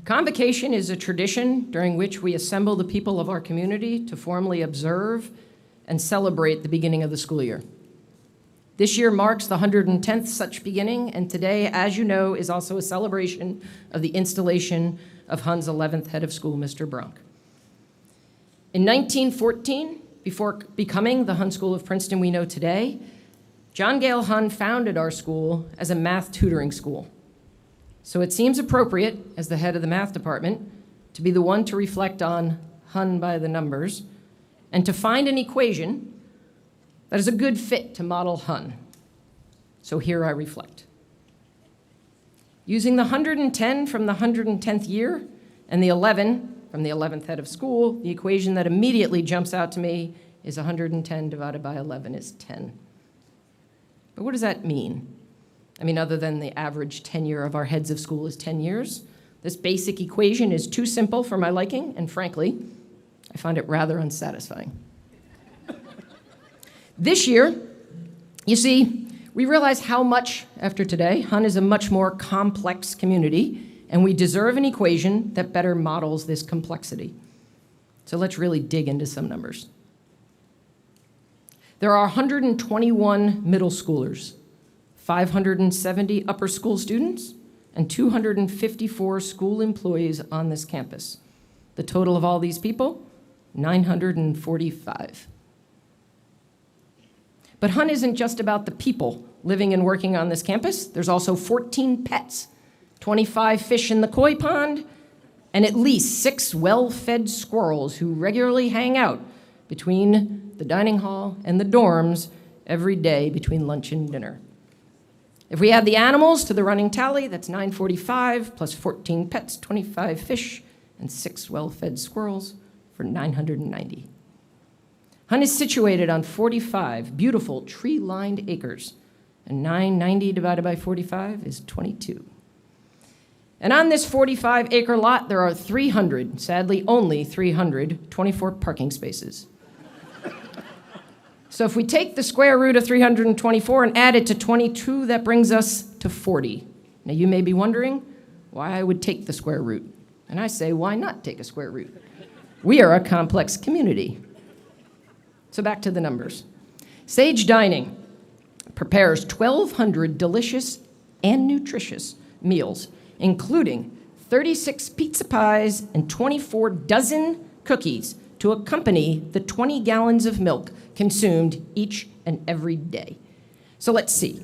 Convocation is a tradition during which we assemble the people of our community to formally observe and celebrate the beginning of the school year. This year marks the 110th such beginning, and today, as you know, is also a celebration of the installation of Hun's 11th head of school, Mr. Bronk. In 1914, before becoming the Hun School of Princeton we know today, John Gale Hun founded our school as a math tutoring school. So it seems appropriate, as the head of the math department, to be the one to reflect on Hun by the numbers and to find an equation that is a good fit to model Hun. So here I reflect. Using the 110 from the 110th year and the 11 from the 11th head of school, the equation that immediately jumps out to me is 110 divided by 11 is 10. But what does that mean? I mean, other than the average tenure of our heads of school is 10 years, this basic equation is too simple for my liking, and frankly, I find it rather unsatisfying. This year, you see, we realize how much, after today, Hun is a much more complex community, and we deserve an equation that better models this complexity. So let's really dig into some numbers. There are 121 middle schoolers, 570 upper school students, and 254 school employees on this campus. The total of all these people, 945. But Hun isn't just about the people living and working on this campus. There's also 14 pets, 25 fish in the koi pond, and at least 6 well-fed squirrels who regularly hang out between the dining hall and the dorms every day between lunch and dinner. If we add the animals to the running tally, that's 945 plus 14 pets, 25 fish, and 6 well-fed squirrels for 990. Hun is situated on 45 beautiful tree-lined acres, and 990 divided by 45 is 22. And on this 45-acre lot, there are 300, sadly only 300, 24 parking spaces. So if we take the square root of 324 and add it to 22, that brings us to 40. Now you may be wondering why I would take the square root. And I say, why not take a square root? We are a complex community. So back to the numbers. Sage Dining prepares 1,200 delicious and nutritious meals, including 36 pizza pies and 24 dozen cookies to accompany the 20 gallons of milk consumed each and every day. So let's see.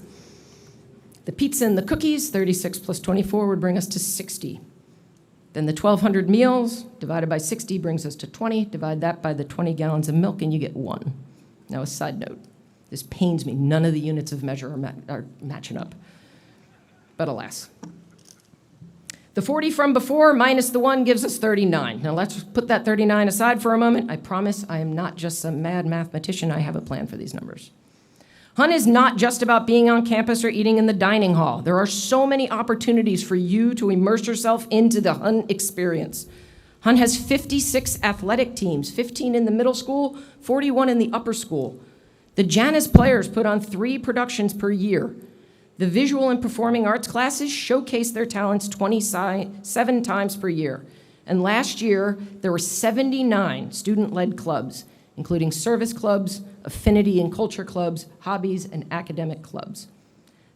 The pizza and the cookies, 36 plus 24 would bring us to 60. Then the 1,200 meals divided by 60 brings us to 20. Divide that by the 20 gallons of milk and you get 1. Now a side note, this pains me. None of the units of measure are matching up. But alas. The 40 from before minus the 1 gives us 39. Now let's put that 39 aside for a moment. I promise I am not just some mad mathematician. I have a plan for these numbers. Hun is not just about being on campus or eating in the dining hall. There are so many opportunities for you to immerse yourself into the Hun experience. Hun has 56 athletic teams, 15 in the middle school, 41 in the upper school. The Janus players put on 3 productions per year. The visual and performing arts classes showcase their talents 27 times per year. And last year, there were 79 student-led clubs, including service clubs, affinity and culture clubs, hobbies, and academic clubs.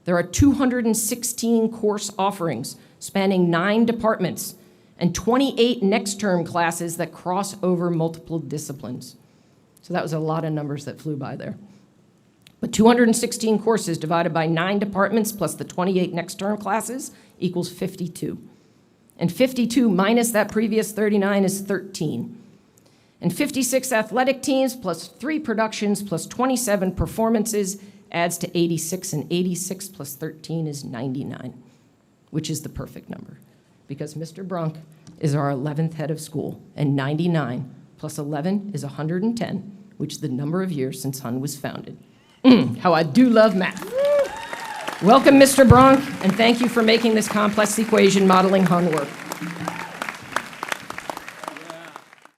There are 216 course offerings spanning 9 departments and 28 next-term classes that cross over multiple disciplines. So that was a lot of numbers that flew by there. But 216 courses divided by 9 departments plus the 28 next-term classes equals 52. And 52 minus that previous 39 is 13. And 56 athletic teams plus 3 productions plus 27 performances adds to 86, and 86 plus 13 is 99, which is the perfect number, because Mr. Bronk is our 11th head of school, and 99 plus 11 is 110, which is the number of years since Hun was founded. How I do love math. Welcome, Mr. Bronk, and thank you for making this complex equation modeling Hun work.